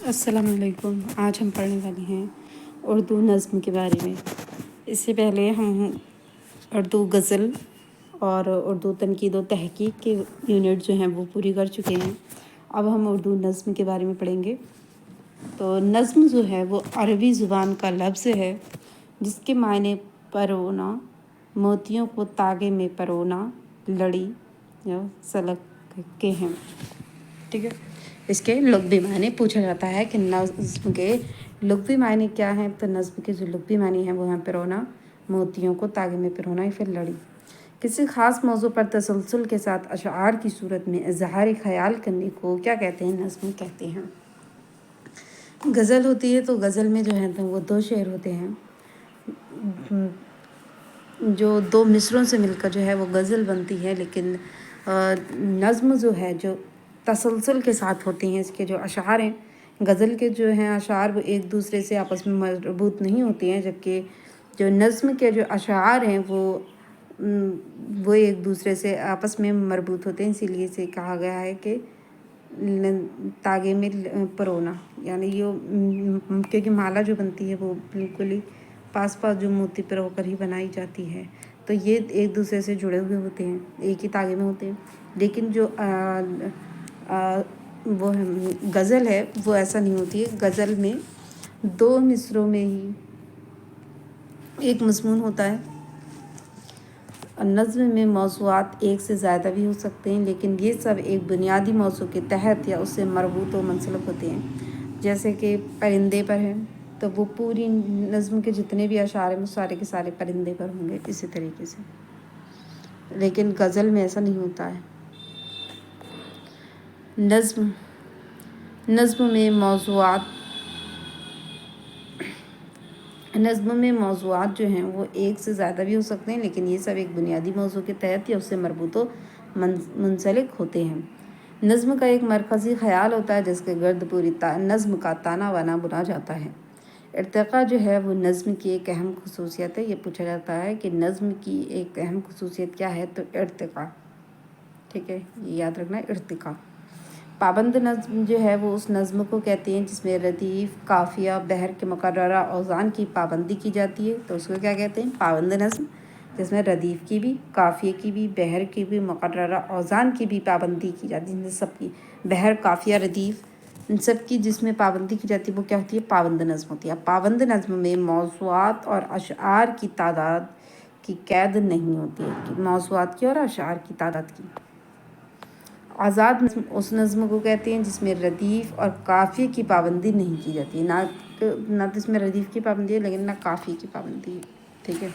السلام علیکم۔ آج ہم پڑھنے والے ہیں اردو نظم کے بارے میں۔ اس سے پہلے ہم اردو غزل اور اردو تنقید و تحقیق کے یونٹ جو ہیں وہ پوری کر چکے ہیں۔ اب ہم اردو نظم کے بارے میں پڑھیں گے۔ تو نظم جو ہے وہ عربی زبان کا لفظ ہے جس کے معنی پرونا، موتیوں کو تاگے میں پرونا، لڑی یا سلک کے ہیں۔ ٹھیک ہے، اس کے لغوی معنی پوچھا جاتا ہے کہ نظم کے لغوی معنی کیا ہیں۔ تو نظم کے جو لغوی معنی ہیں وہ ہیں پرونا، موتیوں کو تاگے میں پرونا یا پھر لڑی۔ کسی خاص موضوع پر تسلسل کے ساتھ اشعار کی صورت میں اظہار خیال کرنے کو کیا کہتے ہیں؟ نظم کہتے ہیں۔ غزل ہوتی ہے تو غزل میں جو ہے تو وہ دو شعر ہوتے ہیں جو دو مصروں سے مل کر جو ہے وہ غزل بنتی ہے، لیکن نظم جو ہے جو تسلسل کے ساتھ ہوتی ہیں، اس کے جو اشعار ہیں، غزل کے جو ہیں اشعار وہ ایک دوسرے سے آپس میں مربوط نہیں ہوتے ہیں، جبکہ جو نظم کے جو اشعار ہیں وہ ایک دوسرے سے آپس میں مربوط ہوتے ہیں۔ اسی لیے اسے کہا گیا ہے کہ تاگے میں پرونا، یعنی یہ کیونکہ مالا جو بنتی ہے وہ بالکل ہی پاس پاس جو موتی پرو کر ہی بنائی جاتی ہے، تو یہ ایک دوسرے سے جڑے ہوئے ہوتے ہیں، ایک ہی تاگے میں ہوتے ہیں۔ لیکن جو وہ غزل ہے وہ ایسا نہیں ہوتی ہے۔ غزل میں دو مصروں میں ہی ایک مضمون ہوتا ہے۔ نظم میں موضوعات ایک سے زیادہ بھی ہو سکتے ہیں، لیکن یہ سب ایک بنیادی موضوع کے تحت یا اس سے مربوط و منسلک ہوتے ہیں۔ جیسے کہ پرندے پر ہے تو وہ پوری نظم کے جتنے بھی اشعار ہیں وہ سارے کے سارے پرندے پر ہوں گے، اسی طریقے سے۔ لیکن غزل میں ایسا نہیں ہوتا ہے۔ نظم میں موضوعات جو ہیں وہ ایک سے زیادہ بھی ہو سکتے ہیں، لیکن یہ سب ایک بنیادی موضوع کے تحت یا اس سے مربوط و منسلک ہوتے ہیں۔ نظم کا ایک مرکزی خیال ہوتا ہے جس کے گرد پوری نظم کا تانا بانا بنا جاتا ہے۔ ارتقاء جو ہے وہ نظم کی ایک اہم خصوصیت ہے۔ یہ پوچھا جاتا ہے کہ نظم کی ایک اہم خصوصیت کیا ہے؟ تو ارتقاء۔ ٹھیک ہے، یہ یاد رکھنا ہے، ارتقاء۔ پابند نظم جو ہے وہ اس نظم کو کہتے ہیں جس میں ردیف، قافیہ، بحر کے مقررہ اوزان کی پابندی کی جاتی ہے، تو اس کو کیا کہتے ہیں؟ پابند نظم۔ جس میں ردیف کی بھی، قافیے کی بھی، بحر کی بھی، مقررہ اوزان کی بھی پابندی کی جاتی ہے، سب کی، بحر، قافیہ، ردیف، ان سب کی جس میں پابندی کی جاتی ہے وہ کیا ہوتی ہے؟ پابند نظم ہوتی ہے۔ پابند نظم میں موضوعات اور اشعار کی تعداد کی قید نہیں ہوتی ہے، موضوعات کی اور اشعار کی تعداد کی۔ آزاد نظم اس نظم کو کہتے ہیں جس میں ردیف اور قافیے کی پابندی نہیں کی جاتی، نہ تو اس میں ردیف کی پابندی ہے لیکن نہ قافیے کی پابندی ہے۔ ٹھیک ہے،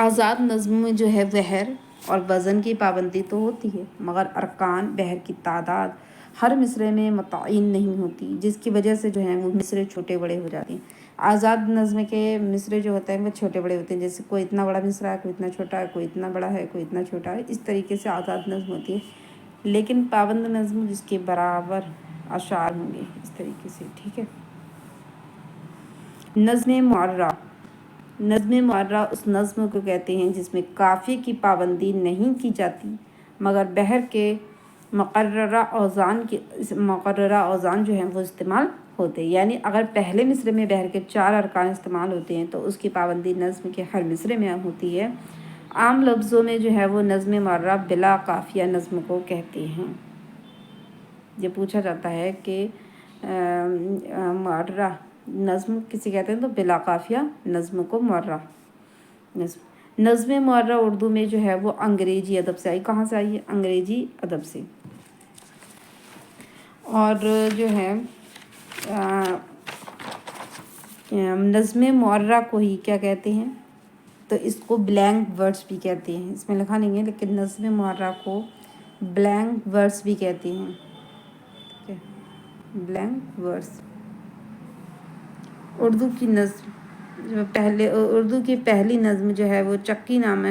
آزاد نظم میں جو ہے بحر اور وزن کی پابندی تو ہوتی ہے، مگر ارکان، بحر کی تعداد ہر مصرعے میں متعین نہیں ہوتی، جس کی وجہ سے جو ہے وہ مصرعے چھوٹے بڑے ہو جاتے ہیں۔ آزاد نظم کے مصرعے جو ہوتے ہیں وہ چھوٹے بڑے ہوتے ہیں، جیسے کوئی اتنا بڑا مصرعہ ہے، کوئی اتنا چھوٹا ہے، کوئی اتنا بڑا ہے، کوئی اتنا چھوٹا ہے، اس طریقے سے آزاد نظم ہوتی ہے۔ لیکن پابند نظم جس کے برابر اشعار ہوں گے، اس طریقے سے۔ ٹھیک ہے، نظم معرہ اس نظم کو کہتے ہیں جس میں قافیے کی پابندی نہیں کی جاتی مگر بحر کے مقررہ اوزان جو ہیں وہ استعمال ہوتے ہیں، یعنی اگر پہلے مصرعے میں بحر کے 4 ارکان استعمال ہوتے ہیں تو اس کی پابندی نظم کے ہر مصرعے میں ہوتی ہے۔ عام لفظوں میں جو ہے وہ نظم معرہ بلا قافیہ نظم کو کہتے ہیں۔ یہ پوچھا جاتا ہے کہ معرہ نظم کسی کہتے ہیں، تو بلا قافیہ نظم کو معرہ نظم معرہ اردو میں جو ہے وہ انگریزی ادب سے آئی۔ کہاں سے آئی ہے؟ انگریزی ادب سے۔ اور جو ہے نظم معرہ کو ہی کیا کہتے ہیں؟ تو اس کو بلینک ورڈز بھی کہتے ہیں، اس میں لکھا نہیں ہے لیکن نظم معرہ کو بلینک ورڈز بھی کہتے ہیں۔ بلینک ورڈز اردو کی پہلی نظم جو ہے وہ چکی نامہ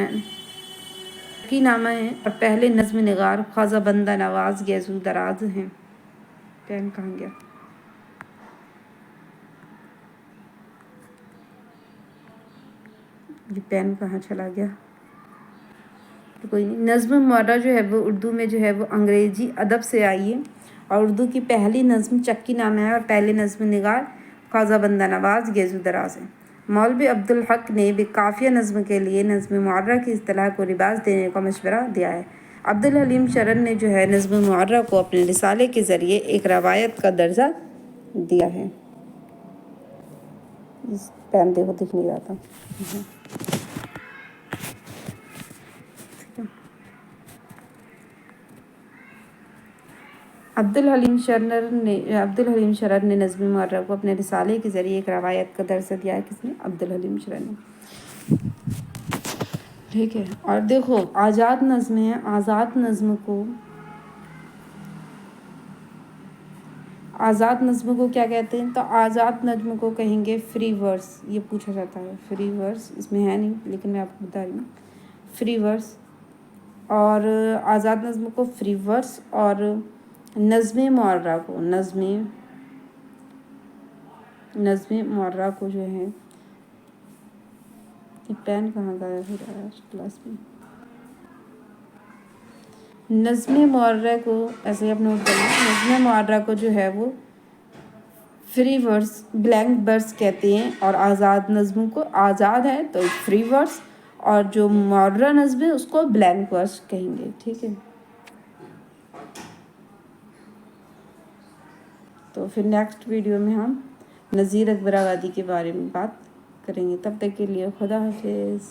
ہے، اور پہلے نظم نگار خواجہ بندہ نواز گیسو دراز ہیں۔ پین کہاں گیا؟ یہ پین کہاں چلا گیا؟ تو کوئی نہیں۔ نظم معرہ جو ہے وہ اردو میں جو ہے وہ انگریزی ادب سے آئی ہے، اور اردو کی پہلی نظم چکی نامہ ہے اور پہلی نظم نگار خواجہ بندہ نواز گیزو دراز ہے۔ مولوی عبدالحق نے بھی قافیہ نظم کے لیے نظم معرہ کی اصطلاح کو رواج دینے کا مشورہ دیا ہے۔ عبدالحلیم شرر نے جو ہے نظم معرہ کو اپنے رسالے کے ذریعے ایک روایت کا درجہ دیا ہے۔ اس پین دیکھو دکھ نہیں رہا تھا۔ عبدالحلیم شرر نے نظم معرہ کو اپنے رسالے کے ذریعے ایک روایت کا درجہ دیا ہے۔ کس نے؟ عبدالحلیم شرر نے۔ ٹھیک ہے، اور دیکھو آزاد نظمیں ہیں، آزاد نظم کو کیا کہتے ہیں؟ تو آزاد نظم کو کہیں گے فری ورس۔ یہ پوچھا جاتا ہے، فری ورس اس میں ہے نہیں لیکن میں آپ کو بتا رہی ہوں، فری ورس۔ اور آزاد نظم کو فری ورس، اور نظم معرہ کو جو ہے، پین کہاں گیا پھر کلاس میں؟ نظم معرہ کو ایسے ہی اپنے نظم معرہ کو جو ہے وہ فری ورس، بلینک برس کہتے ہیں، اور آزاد نظم کو آزاد ہے تو فری ورس، اور جو معرہ نظم ہے اس کو بلینک ورس کہیں گے۔ ٹھیک ہے، تو پھر نیکسٹ ویڈیو میں ہم نظیر اکبر آبادی کے بارے میں بات کریں گے۔ تب تک کے لیے خدا حافظ۔